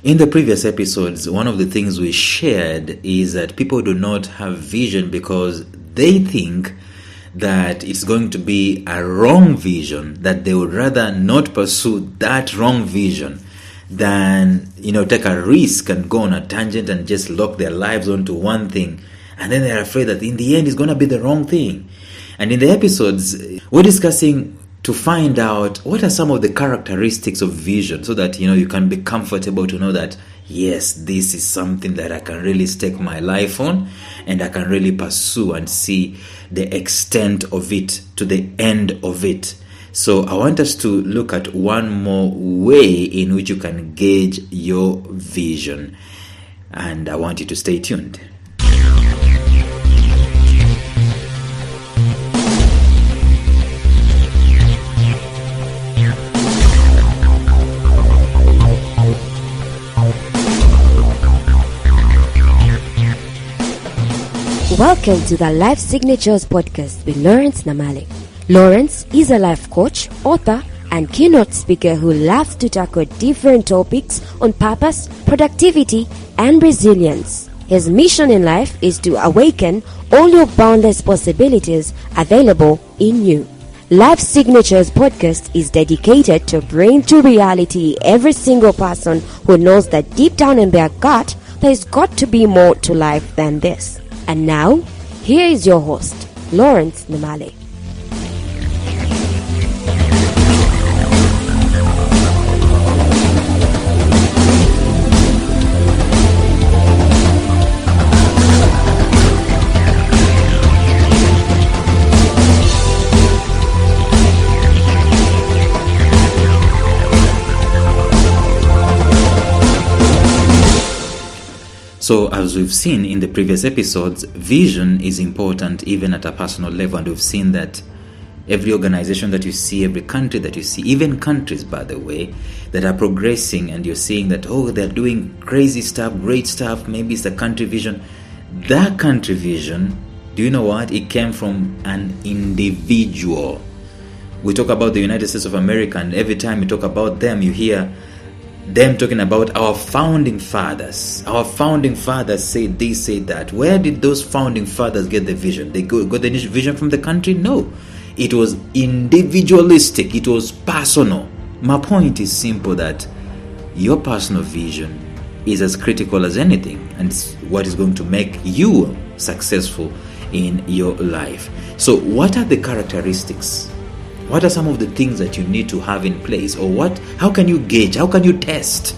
In the previous episodes, one of the things we shared is that people do not have vision because they think that it's going to be a wrong vision, that they would rather not pursue that wrong vision than, take a risk and go on a tangent and just lock their lives onto one thing. And then they're afraid that in the end it's going to be the wrong thing. And in the episodes, we're discussing to find out what are some of the characteristics of vision so that, you can be comfortable to know that, yes, this is something that I can really stake my life on and I can really pursue and see the extent of it to the end of it. So I want us to look at one more way in which you can gauge your vision. And I want you to stay tuned. Welcome to the Life Signatures podcast with Lawrence Namale. Lawrence is a life coach, author, and keynote speaker who loves to tackle different topics on purpose, productivity, and resilience. His mission in life is to awaken all your boundless possibilities available in you. Life Signatures podcast is dedicated to bring to reality every single person who knows that deep down in their gut, there's got to be more to life than this. And now, here is your host, Lawrence Namale. So as we've seen in the previous episodes, vision is important even at a personal level, and we've seen that every organization that you see, every country that you see, even countries, by the way, that are progressing and you're seeing that, they're doing crazy stuff, great stuff, maybe it's the country vision. That country vision, do you know what? It came from an individual. We talk about the United States of America, and every time you talk about them, you hear them talking about our founding fathers. Our founding fathers said this, said that. Where did those founding fathers get the vision? They got the vision from the country? No. It was individualistic. It was personal. My point is simple, that your personal vision is as critical as anything, and it's what is going to make you successful in your life. So what are the characteristics? What are some of the things that you need to have in place? Or how can you gauge? How can you test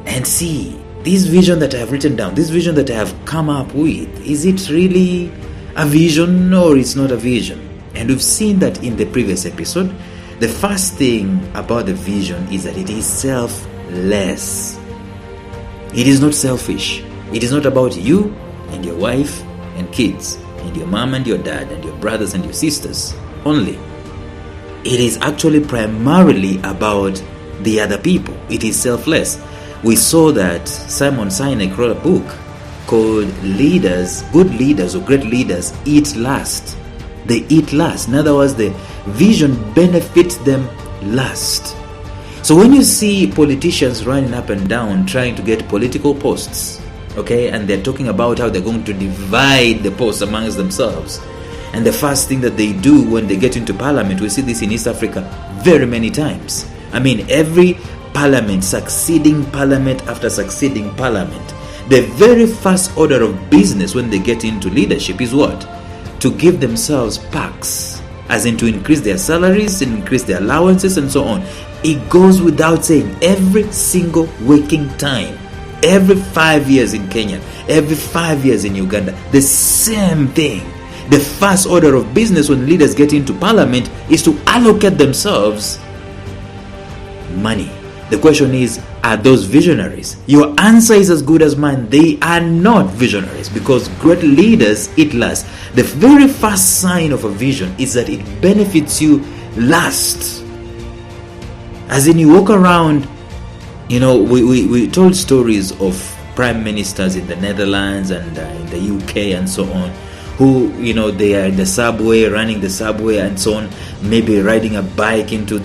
and see this vision that I have written down, this vision that I have come up with, is it really a vision or it's not a vision? And we've seen that in the previous episode. The first thing about the vision is that it is selfless. It is not selfish. It is not about you and your wife and kids and your mom and your dad and your brothers and your sisters only. It is actually primarily about the other people. It is selfless. We saw that Simon Sinek wrote a book called Leaders, Good Leaders or Great Leaders Eat Last. They eat last. In other words, the vision benefits them last. So when you see politicians running up and down trying to get political posts, and they're talking about how they're going to divide the posts amongst themselves, and the first thing that they do when they get into parliament, we see this in East Africa very many times. Every parliament, succeeding parliament after succeeding parliament, the very first order of business when they get into leadership is what? To give themselves perks, as in to increase their salaries, increase their allowances, and so on. It goes without saying, every single waking time, every 5 years in Kenya, every 5 years in Uganda, the same thing. The first order of business when leaders get into parliament is to allocate themselves money. The question is, are those visionaries? Your answer is as good as mine. They are not visionaries, because great leaders eat last. The very first sign of a vision is that it benefits you last. As in, you walk around, we told stories of prime ministers in the Netherlands and in the UK and so on, who, they are in the subway, running the subway and so on, maybe riding a bike into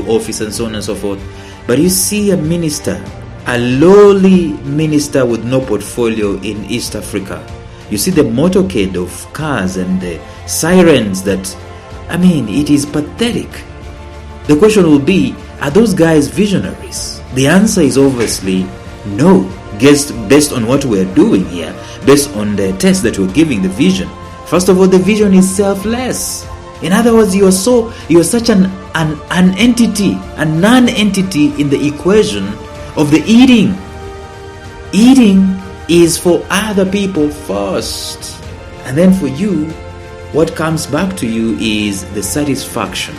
office and so on and so forth. But you see a minister a lowly minister with no portfolio in East Africa. You see the motorcade of cars and the sirens that, it is pathetic. The question will be, are those guys visionaries? The answer is obviously no, based on what we're doing here, based on the test that we're giving, the vision. First of all, the vision is selfless. In other words, you're such an entity, a non-entity in the equation of the eating. Eating is for other people first, and then for you, what comes back to you is the satisfaction.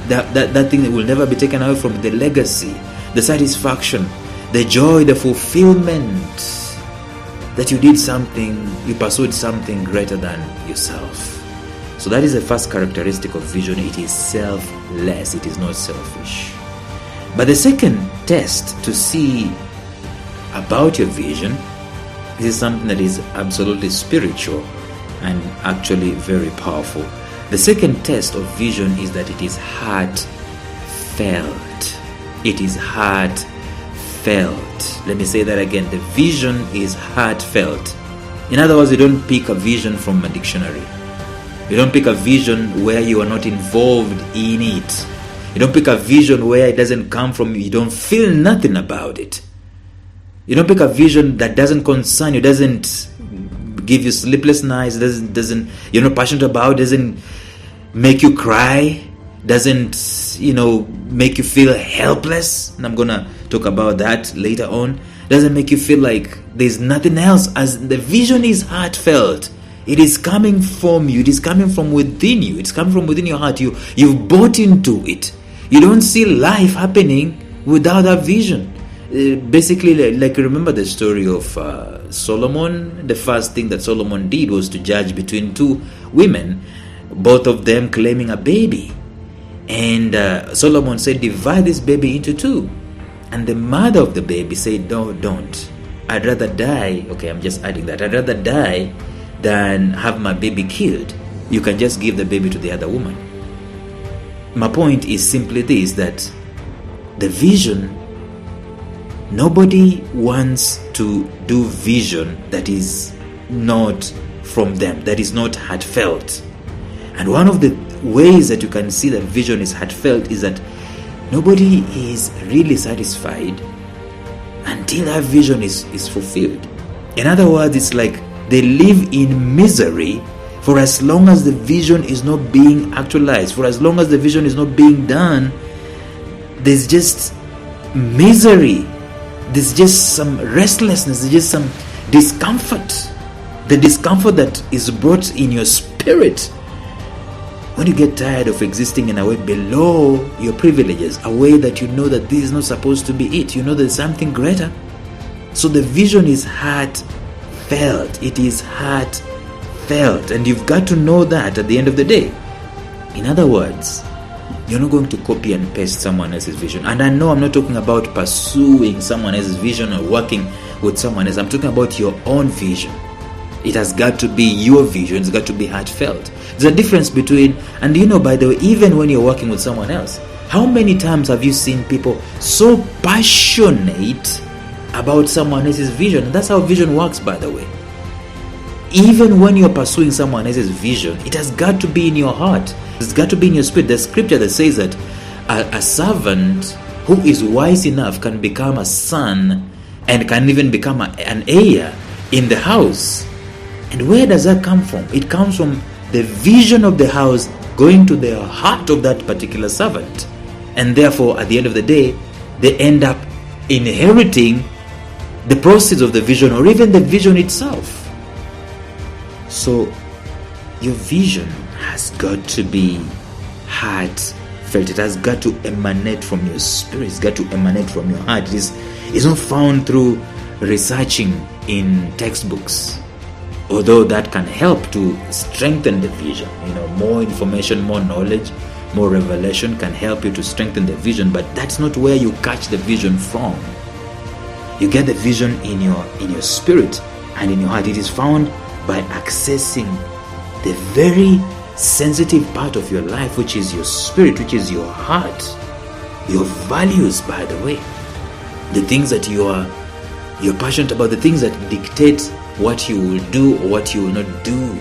That thing that will never be taken away from the legacy, the satisfaction, the joy, the fulfillment that you did something, you pursued something greater than yourself. So that is the first characteristic of vision. It is selfless. It is not selfish. But the second test to see about your vision, this is something that is absolutely spiritual and actually very powerful. The second test of vision is that it is heartfelt. It is heartfelt. Let me say that again. The vision is heartfelt. In other words, you don't pick a vision from a dictionary. You don't pick a vision where you are not involved in it. You don't pick a vision where it doesn't come from you. You don't feel nothing about it. You don't pick a vision that doesn't concern you, doesn't give you sleepless nights, doesn't you're not passionate about, doesn't make you cry, doesn't make you feel helpless. And I'm gonna talk about that later on. Doesn't make you feel like there's nothing else. As the vision is heartfelt. It is coming from you. It is coming from within you. It's coming from within your heart. You've bought into it. You don't see life happening without that vision. Basically, like remember the story of Solomon. The first thing that Solomon did was to judge between two women, both of them claiming a baby. And Solomon said, divide this baby into two. And the mother of the baby said, no, don't. I'd rather die. Okay, I'm just adding that. I'd rather die than have my baby killed. You can just give the baby to the other woman. My point is simply this, that the vision, nobody wants to do vision that is not from them, that is not heartfelt. And one of the ways that you can see that vision is heartfelt is that nobody is really satisfied until that vision is fulfilled. In other words, it's like they live in misery for as long as the vision is not being actualized, for as long as the vision is not being done. There's just misery, there's just some restlessness, there's just some discomfort. The discomfort that is brought in your spirit when you get tired of existing in a way below your privileges, a way that you know that this is not supposed to be it. You know there's something greater. So the vision is heartfelt. It is heartfelt, and you've got to know that at the end of the day. In other words, you're not going to copy and paste someone else's vision. And I know I'm not talking about pursuing someone else's vision or working with someone else. I'm talking about your own vision. It has got to be your vision. It's got to be heartfelt. There's a difference between, and by the way, even when you're working with someone else, how many times have you seen people so passionate about someone else's vision? And that's how vision works, by the way. Even when you're pursuing someone else's vision, it has got to be in your heart. It's got to be in your spirit. There's scripture that says that a servant who is wise enough can become a son and can even become an heir in the house. And where does that come from? It comes from the vision of the house going to the heart of that particular servant. And therefore, at the end of the day, they end up inheriting the proceeds of the vision or even the vision itself. So, your vision has got to be heartfelt. It has got to emanate from your spirit. It's got to emanate from your heart. It's not found through researching in textbooks. Although that can help to strengthen the vision. More information, more knowledge, more revelation can help you to strengthen the vision. But that's not where you catch the vision from. You get the vision in your spirit and in your heart. It is found by accessing the very sensitive part of your life, which is your spirit, which is your heart, your values, by the way. the things that you're passionate about, the things that dictate what you will do or what you will not do.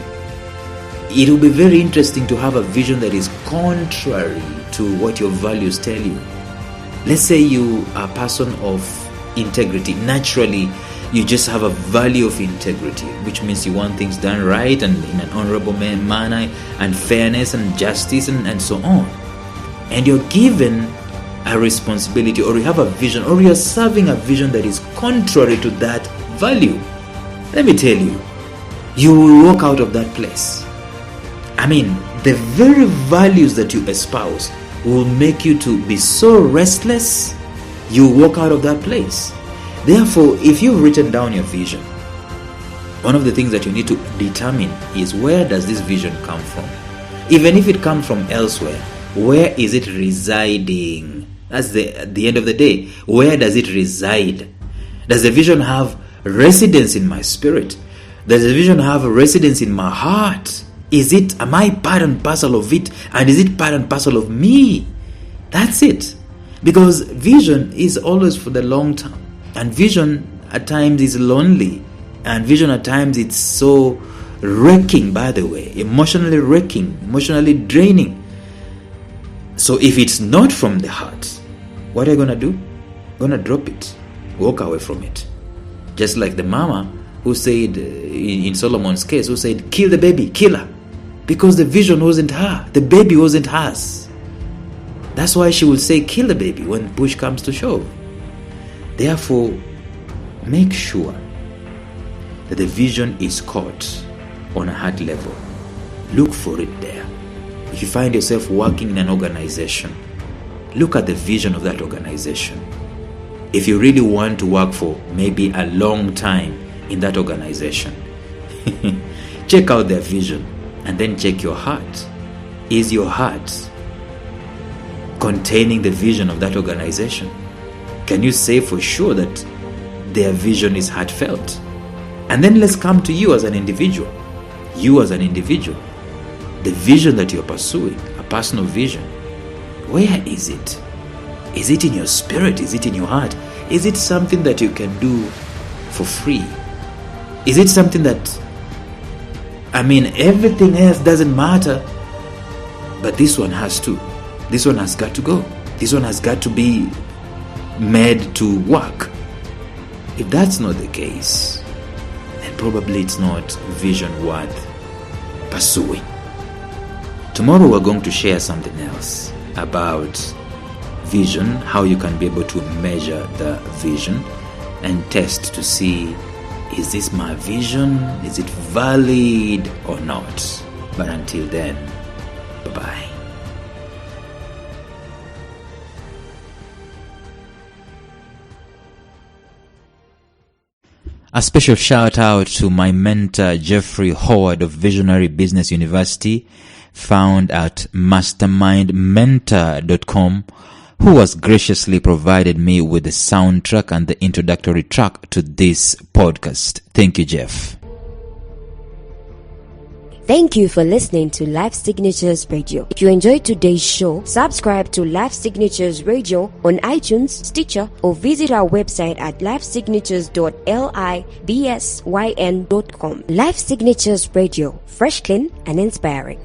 It will be very interesting to have a vision that is contrary to what your values tell you. Let's say you are a person of integrity. Naturally, you just have a value of integrity, which means you want things done right and in an honorable manner, and fairness and justice and so on. And you're given a responsibility, or you have a vision, or you're serving a vision that is contrary to that value. Let me tell you, you will walk out of that place. I mean, the very values that you espouse will make you to be so restless, you walk out of that place. Therefore, if you've written down your vision, one of the things that you need to determine is, where does this vision come from? Even if it comes from elsewhere, where is it residing? That's at the end of the day, where does it reside? Does the vision have residence in my spirit? Does the vision have a residence in my heart? Am I part and parcel of it? And is it part and parcel of me? That's it. Because vision is always for the long term. And vision at times is lonely. And vision at times it's so wrecking, by the way. Emotionally wrecking, emotionally draining. So if it's not from the heart, what are you going to do? You're going to drop it. Walk away from it. Just like the mama who said, in Solomon's case, who said, kill the baby, kill her. Because the vision wasn't her. The baby wasn't hers. That's why she will say, kill the baby when push comes to shove. Therefore, make sure that the vision is caught on a heart level. Look for it there. If you find yourself working in an organization, look at the vision of that organization. If you really want to work for maybe a long time in that organization, check out their vision and then check your heart. Is your heart containing the vision of that organization? Can you say for sure that their vision is heartfelt? And then let's come to you as an individual. You as an individual. The vision that you're pursuing, a personal vision. Where is it? Is it in your spirit? Is it in your heart? Is it something that you can do for free? Is it something that, everything else doesn't matter, but this one has to. This one has got to go. This one has got to be made to work. If that's not the case, then probably it's not vision worth pursuing. Tomorrow we're going to share something else about vision, how you can be able to measure the vision and test to see, is this my vision? Is it valid or not? But until then, bye-bye. A special shout out to my mentor Jeffrey Howard of Visionary Business University, found at mastermindmentor.com, who has graciously provided me with the soundtrack and the introductory track to this podcast. Thank you, Jeff. Thank you for listening to Life Signatures Radio. If you enjoyed today's show, subscribe to Life Signatures Radio on iTunes, Stitcher, or visit our website at lifesignatures.libsyn.com. Life Signatures Radio, fresh, clean, and inspiring.